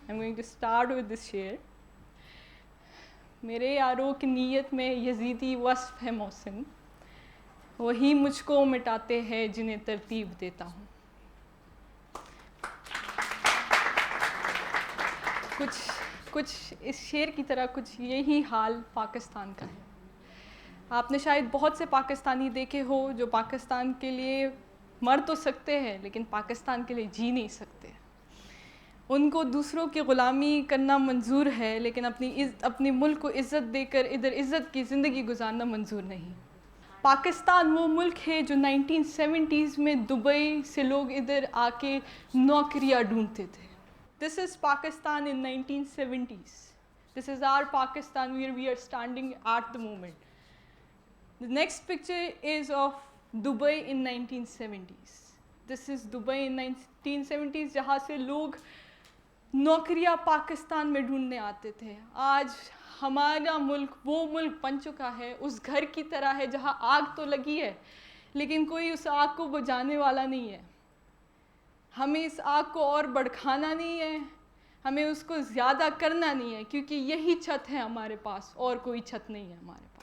I'm going to start with this शेर. मेरे यारों की नीयत में यजीदी वस्फ है मोहसिन, वही मुझको मिटाते हैं जिन्हें तरतीब देता हूँ. कुछ इस शेर की तरह कुछ यही हाल पाकिस्तान का है. आपने शायद बहुत से पाकिस्तानी देखे हो जो पाकिस्तान के लिए मर तो सकते हैं लेकिन पाकिस्तान के लिए जी नहीं सकते. उनको दूसरों की ग़ुलामी करना मंजूर है लेकिन अपनी मुल्क को इज़्ज़त देकर इधर इज़्ज़त की ज़िंदगी गुजारना मंजूर नहीं. पाकिस्तान वो मुल्क है जो 1970s में दुबई से लोग इधर आके नौकरियां ढूंढते थे. This is Pakistan in 1970s. This is our Pakistan where we are standing at the moment. The next picture is of Dubai in 1970s. This is Dubai in 1970s जहाँ से लोग नौकरियां पाकिस्तान में ढूंढने आते थे. आज हमारा मुल्क वो मुल्क बन चुका है, उस घर की तरह है जहाँ आग तो लगी है लेकिन कोई उस आग को बुझाने वाला नहीं है. हमें इस आग को और भड़काना नहीं है, हमें उसको ज़्यादा करना नहीं है क्योंकि यही छत है हमारे पास और कोई छत नहीं है हमारे पास.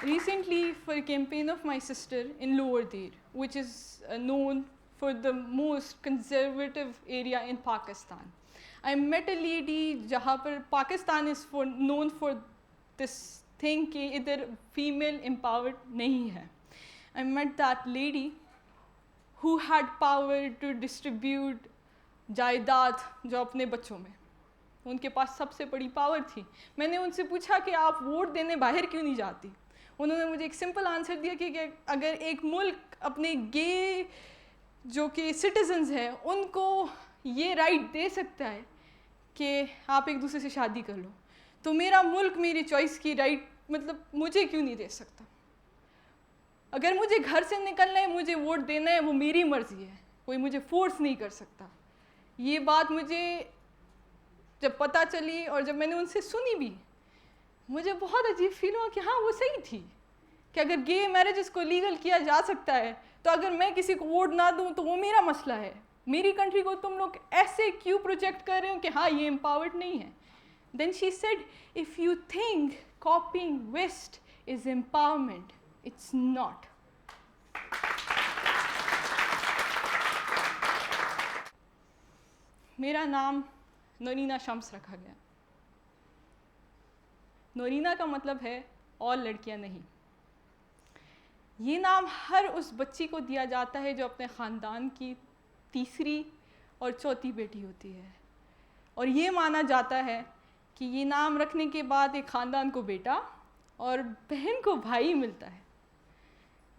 Recently, for a campaign of my sister in Lower Dir, which is known for the most conservative area in Pakistan, I met a lady जहाँ पर Pakistan is known for this thing कि इधर female empowered नहीं है. I met that lady who had power to distribute जायदाद जो अपने बच्चों में, उनके पास सबसे बड़ी पावर थी. मैंने उनसे पूछा कि आप वोट देने बाहर क्यों नहीं जाती. उन्होंने मुझे एक सिंपल आंसर दिया कि अगर एक मुल्क अपने गे जो कि सिटीजन्स हैं उनको ये राइट दे सकता है कि आप एक दूसरे से शादी कर लो, तो मेरा मुल्क मेरी चॉइस की राइट मतलब मुझे क्यों नहीं दे सकता. अगर मुझे घर से निकलना है, मुझे वोट देना है, वो मेरी मर्ज़ी है, कोई मुझे फोर्स नहीं कर सकता. ये बात मुझे जब पता चली और जब मैंने उनसे सुनी भी, मुझे बहुत अजीब फील हुआ कि हाँ वो सही थी कि अगर गे मैरिजेस को लीगल किया जा सकता है तो अगर मैं किसी को वोट ना दूं तो वो मेरा मसला है. मेरी कंट्री को तुम लोग ऐसे क्यों प्रोजेक्ट कर रहे हो कि हाँ ये एम्पावर्ड नहीं है. Then she said if you think copying west is empowerment, it's not. मेरा नाम नोरीना शम्स रखा गया. नोरीना का मतलब है और लड़कियां नहीं. ये नाम हर उस बच्ची को दिया जाता है जो अपने ख़ानदान की तीसरी और चौथी बेटी होती है और ये माना जाता है कि ये नाम रखने के बाद एक ख़ानदान को बेटा और बहन को भाई मिलता है.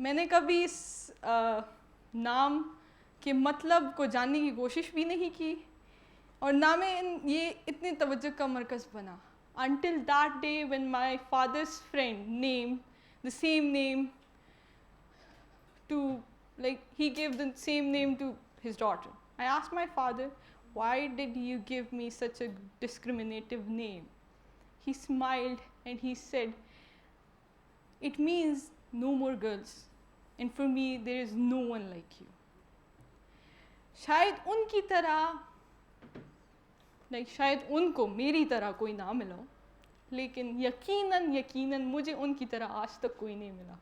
मैंने कभी इस नाम के मतलब को जानने की कोशिश भी नहीं की और ना मैं ये इतनी तवज्जो का मरकज़ बना until that day when my father's friend named the same name to, like, he gave the same name to his daughter. I asked my father, why did you give me such a discriminative name? He smiled and he said, it means no more girls and for me there is no one like you. शायद उनकी तरह शायद उनको मेरी तरह कोई ना मिला, लेकिन यकीनन मुझे उनकी तरह आज तक कोई नहीं मिला.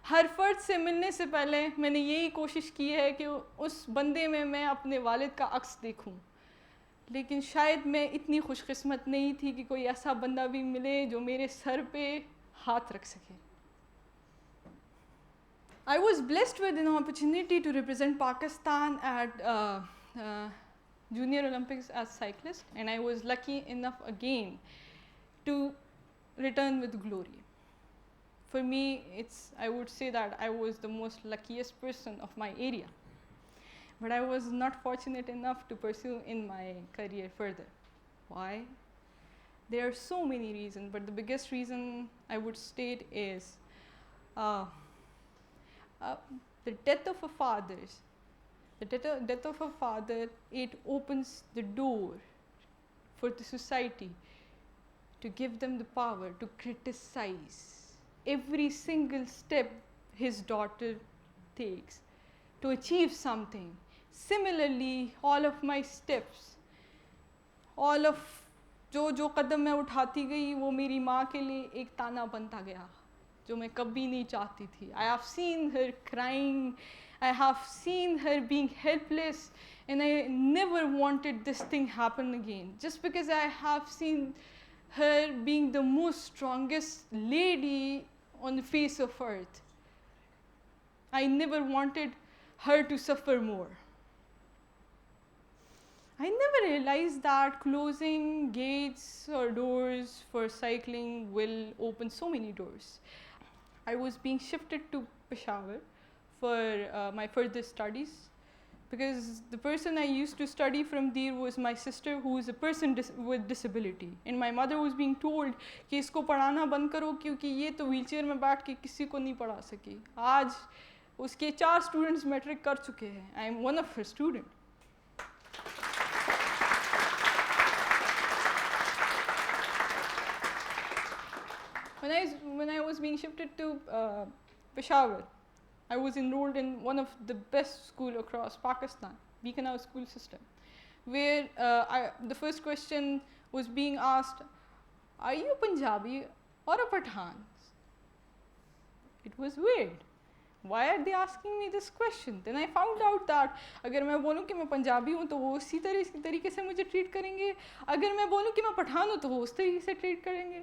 हर फ़र्द से मिलने से पहले मैंने यही कोशिश की है कि उस बंदे में मैं अपने वालिद का अक्स देखूं, लेकिन शायद मैं इतनी खुशकिस्मत नहीं थी कि कोई ऐसा बंदा भी मिले जो मेरे सर पे हाथ रख सके. I was blessed with an opportunity to represent Pakistan at Junior Olympics as cyclist, and I was lucky enough again to return with glory. For me, I would say that I was the most luckiest person of my area, but I was not fortunate enough to pursue in my career further. Why? There are so many reasons, but the biggest reason I would state is the death of a father. The death of a father, it opens the door for the society to give them the power to criticize every single step his daughter takes. to achieve something. Similarly, all of my steps, all of जो कदम मैं उठाती गई वो मेरी माँ के लिए एक ताना बनता गया जो मैं कभी नहीं चाहती थी. I have seen her crying, I have seen her being helpless, and I never wanted this thing happen again. Just because I have seen her being the most strongest lady on the face of earth, I never wanted her to suffer more. I never realized that closing gates or doors for cycling will open so many doors. I was being shifted to Peshawar for my further studies because the person I used to study from there was my sister, who is a person with disability, and my mother was being told कि इसको पढ़ाना बंद करो क्योंकि ये तो wheelchair में बैठ के किसी को नहीं पढ़ा सकी. आज उसके 4 स्टूडेंट्स मैट्रिक कर चुके हैं. I am one of her students. When I was being shifted to Peshawar, I was enrolled in one of the best school across Pakistan, Beacon House school system, where the first question was being asked, are you Punjabi or a Pathan? It was weird. Why are they asking me this question? Then I found out that अगर मैं बोलूँ कि मैं पंजाबी हूँ तो वो उसी तरीके से मुझे ट्रीट करेंगे. अगर मैं बोलूँ कि मैं पठान हूँ तो वो उस तरीके से ट्रीट करेंगे.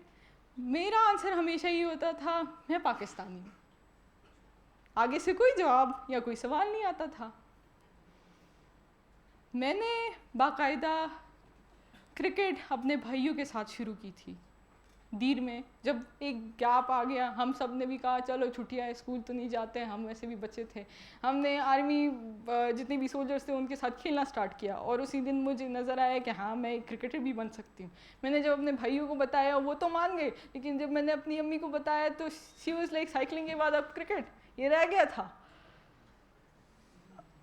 मेरा आंसर हमेशा ये होता था, मैं पाकिस्तानी हूँ. आगे से कोई जवाब या कोई सवाल नहीं आता था. मैंने बाकायदा क्रिकेट अपने भाइयों के साथ शुरू की थी दीर में. जब एक गैप आ गया, हम सब ने भी कहा चलो छुट्टियाँ, स्कूल तो नहीं जाते हैं, हम वैसे भी बच्चे थे. हमने आर्मी जितने भी सोल्जर्स थे उनके साथ खेलना स्टार्ट किया और उसी दिन मुझे नज़र आया कि हाँ मैं एक क्रिकेटर भी बन सकती हूँ. मैंने जब अपने भाइयों को बताया वो तो मान गए, लेकिन जब मैंने अपनी अम्मी को बताया तो शी वाज लाइक साइकिलिंग के बाद अब क्रिकेट, ये रह गया था.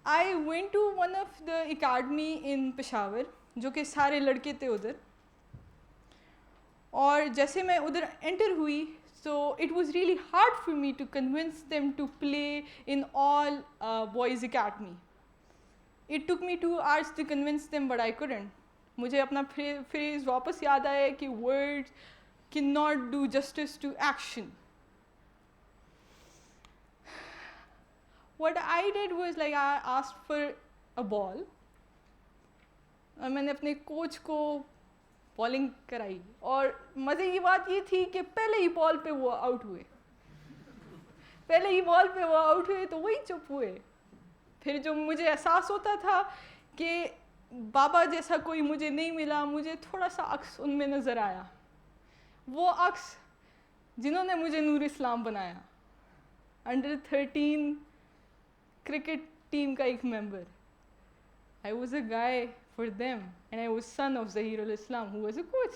I went to one of the academy in Peshawar जो कि सारे लड़के थे उधर. और जैसे मैं उधर एंटर हुई, so it was really hard for me to convince them to play in all boys academy. It took me 2 hours to convince them, but I couldn't. मुझे अपना phrase वापस याद आया कि words cannot do justice to action. What I did was like I asked for a ball. और मैंने अपने coach को बॉलिंग कराई और मज़े की बात ये थी कि पहले ही बॉल पे वो आउट हुए. तो वही चुप हुए. फिर जो मुझे एहसास होता था कि बाबा जैसा कोई मुझे नहीं मिला, मुझे थोड़ा सा अक्स उनमें नज़र आया. वो अक्स जिन्होंने मुझे नूर इस्लाम बनाया, अंडर 13 क्रिकेट टीम का एक member. I was a guy for them, and I was son of Zahir al-Islam, who was a coach.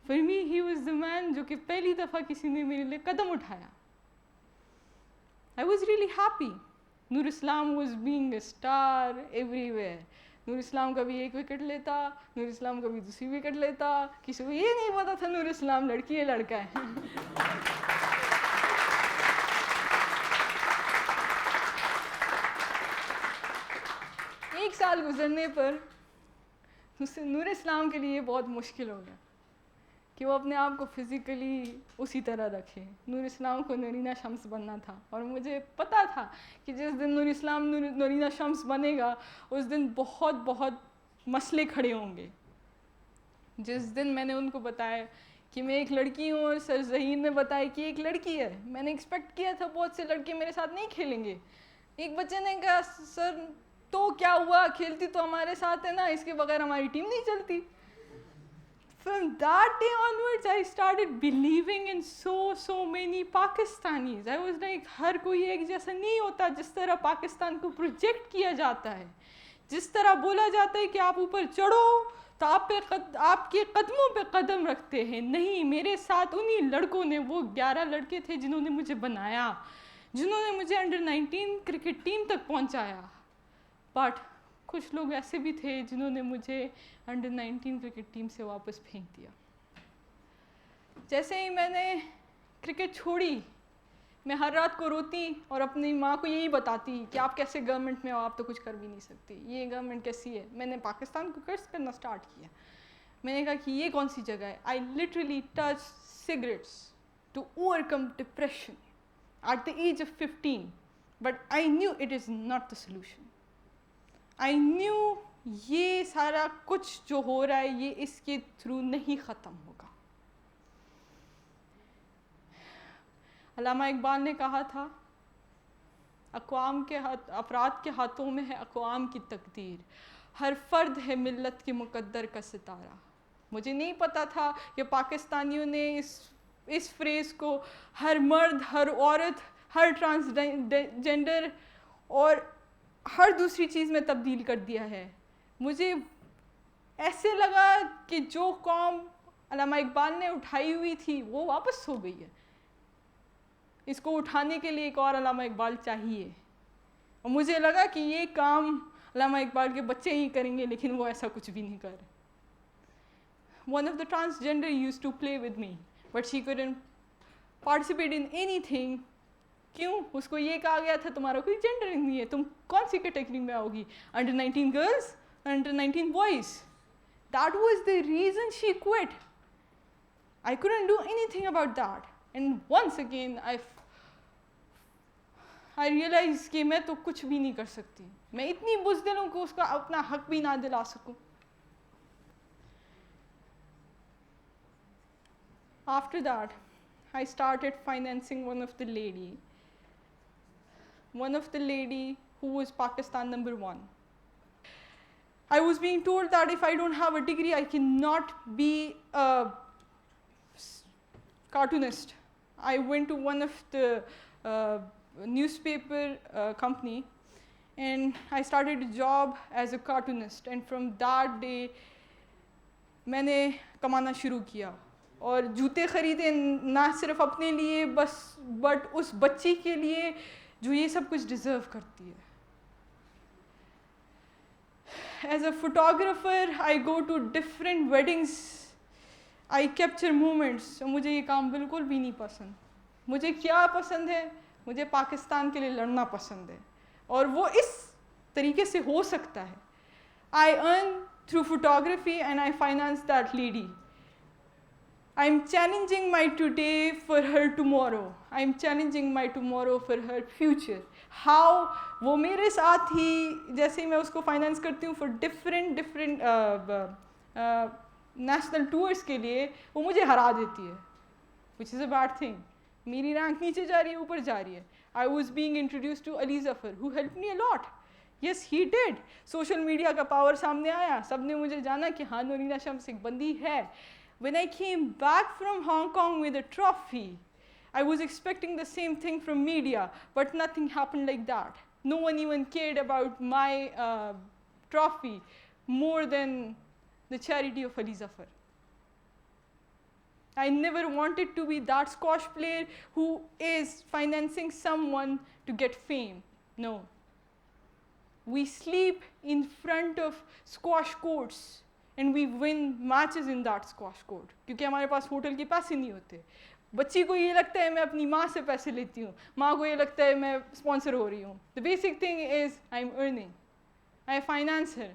For me, he was the man जो कि पहली दफ़ा किसी ने मेरे लिए कदम उठाया. I was really happy. Noor Islam was being a star everywhere. Noor Islam कभी एक विकेट लेता, Noor Islam कभी दूसरी विकेट लेता. किसी को ये नहीं पता था Noor Islam लड़की है लड़का है. एक साल गुजरने पर उससे नूर इस्लाम के लिए बहुत मुश्किल हो गया कि वो अपने आप को फिज़िकली उसी तरह रखे. नूर इस्लाम को नूरीना शम्स बनना था और मुझे पता था कि जिस दिन नूर इस्लाम नूरीना शम्स बनेगा उस दिन बहुत बहुत मसले खड़े होंगे. जिस दिन मैंने उनको बताया कि मैं एक लड़की हूँ और सर ज़हीर ने बताया कि एक लड़की है, मैंने एक्सपेक्ट किया था बहुत से लड़के मेरे साथ नहीं खेलेंगे. एक बच्चे ने कहा सर तो क्या हुआ, खेलती तो हमारे साथ है ना, इसके बगैर हमारी टीम नहीं चलती. From that day onwards, I started believing in so many Pakistanis. I was like, हर कोई एक जैसा नहीं होता. जिस तरह पाकिस्तान को प्रोजेक्ट किया जाता है, जिस तरह बोला जाता है कि आप ऊपर चढ़ो तो आपके कदमों पे कदम रखते हैं. नहीं, मेरे साथ उन्हीं लड़कों ने, वो 11 लड़के थे जिन्होंने मुझे बनाया, जिन्होंने मुझे अंडर 19 क्रिकेट टीम तक पहुंचाया. बट कुछ लोग ऐसे भी थे जिन्होंने मुझे अंडर 19 क्रिकेट टीम से वापस फेंक दिया. जैसे ही मैंने क्रिकेट छोड़ी, मैं हर रात को रोती और अपनी माँ को यही बताती कि आप कैसे गवर्नमेंट में हो, आप तो कुछ कर भी नहीं सकती, ये गवर्नमेंट कैसी है। मैंने पाकिस्तान को कर्ज करना स्टार्ट किया। मैंने कहा कि ये कौन सी जगह है। I literally touch cigarettes to overcome depression at the age of 15, but I knew it is not the solution. I knew ये सारा कुछ जो हो रहा है ये इसके थ्रू नहीं ख़त्म होगा। अल्लामा इकबाल ने कहा था, अक़वाम के हाथ, अफराद के हाथों में है अक़वाम की तकदीर, हर फर्द है मिल्लत के मुक़द्दर का सितारा। मुझे नहीं पता था कि पाकिस्तानियों ने इस फ्रेज़ को हर मर्द, हर औरत, हर ट्रांसजेंडर और हर दूसरी चीज़ में तब्दील कर दिया है। मुझे ऐसे लगा कि जो कौम अल्लामा इकबाल ने उठाई हुई थी वो वापस हो गई है। इसको उठाने के लिए एक और अल्लामा इकबाल चाहिए। और मुझे लगा कि ये काम अल्लामा इकबाल के बच्चे ही करेंगे, लेकिन वो ऐसा कुछ भी नहीं कर रहे। One of the transgender used to play with me, but she couldn't participate in anything. क्यों? उसको ये कहा गया था तुम्हारा कोई जेंडर नहीं है, तुम कौन सी कैटेगरी में आओगी, under 19 girls, under 19 boys. That was the reason she quit. I couldn't do anything about that. And once again I realized कि मैं तो कुछ भी नहीं कर सकती, मैं इतनी बुज़दिल हूँ कि उसका अपना हक भी ना दिला सकूँ। After that, I started financing one of the lady who was Pakistan #1. I was being told that if I don't have a degree, I cannot be a cartoonist. I went to one of the newspaper company and I started a job as a cartoonist, and from that day मैंने कमाना शुरू किया और जूते ख़रीदे, ना सिर्फ अपने लिए बट उस बच्ची के लिए जो ये सब कुछ डिज़र्व करती है। As a photographer, I go to different weddings, I capture moments। और मुझे ये काम बिल्कुल भी नहीं पसंद। मुझे क्या पसंद है? मुझे पाकिस्तान के लिए लड़ना पसंद है, और वो इस तरीके से हो सकता है। I earn through photography and I finance that lady. I'm challenging my today for her tomorrow. I'm challenging my tomorrow for her future. How वो मेरे साथ ही जैसे मैं उसको फाइनेंस करती हूँ for different national tours के लिए, वो मुझे हरा देती है, which is a bad thing. मेरी रैंक नीचे जा रही है, ऊपर जा रही है। I was being introduced to Ali Zafar, who helped me a lot. Yes, he did. Social media का पावर सामने आया, सबने मुझे जाना कि हाँ नूरीना शम्स एक बंदी है। When I came back from Hong Kong with a trophy, I was expecting the same thing from media, but nothing happened like that. No one even cared about my trophy more than the charity of Ali Zafar. I never wanted to be that squash player who is financing someone to get fame. No. We sleep in front of squash courts and we win matches in that squash court, क्योंकि हमारे पास hotel के पैसे नहीं होते। बच्ची को ये लगता है मैं अपनी माँ से पैसे लेती हूँ, माँ को ये लगता है मैं स्पॉन्सर हो रही हूँ। The basic thing is I'm earning. I finance her.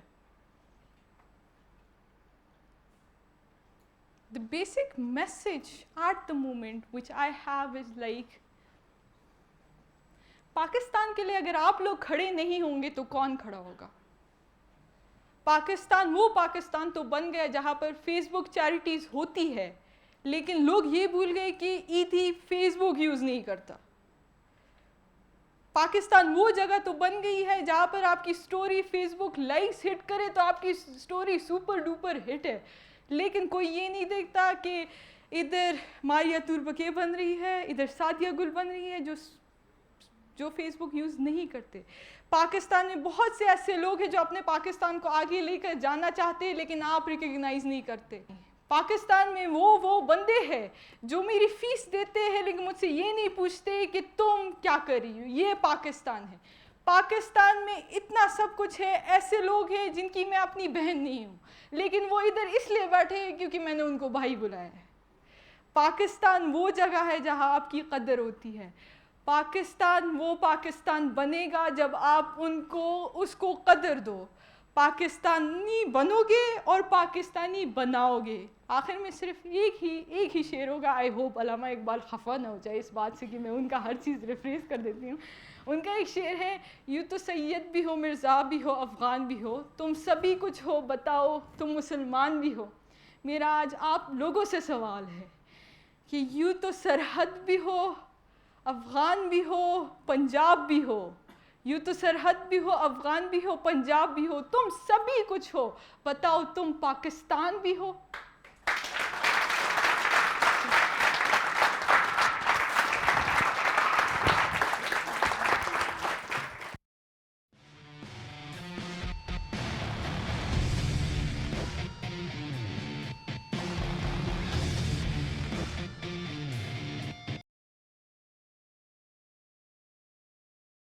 The basic message at the moment which I have is like, Pakistan के लिए अगर आप लोग खड़े नहीं होंगे तो कौन खड़ा होगा? पाकिस्तान तो बन गया जहाँ पर फेसबुक चैरिटीज़ होती है, लेकिन लोग ये भूल गए कि ईदी फेसबुक यूज़ नहीं करता। पाकिस्तान वो जगह तो बन गई है जहाँ पर आपकी स्टोरी फेसबुक लाइक्स हिट करे तो आपकी स्टोरी सुपर डुपर हिट है, लेकिन कोई ये नहीं देखता कि इधर मारिया तुर्बके बन रही है, इधर सादिया गुल बन रही है, जो फेसबुक यूज़ नहीं करते। पाकिस्तान में बहुत से ऐसे लोग हैं जो अपने पाकिस्तान को आगे लेकर जाना चाहते हैं, लेकिन आप रिकग्नाइज़ नहीं करते। पाकिस्तान में वो बंदे हैं जो मेरी फ़ीस देते हैं, लेकिन मुझसे ये नहीं पूछते कि तुम क्या कर रही हो। ये पाकिस्तान है। पाकिस्तान में इतना सब कुछ है, ऐसे लोग हैं जिनकी मैं अपनी बहन नहीं हूँ, लेकिन वो इधर इसलिए बैठे हैं क्योंकि मैंने उनको भाई बुलाया है। पाकिस्तान वो जगह है जहाँ आपकी कदर होती है। पाकिस्तान वो पाकिस्तान बनेगा जब आप उनको उसको कदर दो। पाकिस्तानी बनोगे और पाकिस्तानी बनाओगे। आखिर में सिर्फ एक ही शेर होगा। आई होप अल्लामा इकबाल खफा ना हो जाए इस बात से कि मैं उनका हर चीज़ रिफ्रेज कर देती हूँ। उनका एक शेर है, यूँ तो सैयद भी हो, मिर्ज़ा भी हो, अफ़गान भी हो, तुम सभी कुछ हो, बताओ तुम मुसलमान भी हो। मेरा आज आप लोगों से सवाल है कि यूँ तो सरहद भी हो, अफ़गान भी हो, पंजाब भी हो, यूँ तो सरहद भी हो, अफ़गान भी हो, पंजाब भी हो, तुम सभी कुछ हो, बताओ तुम पाकिस्तान भी हो।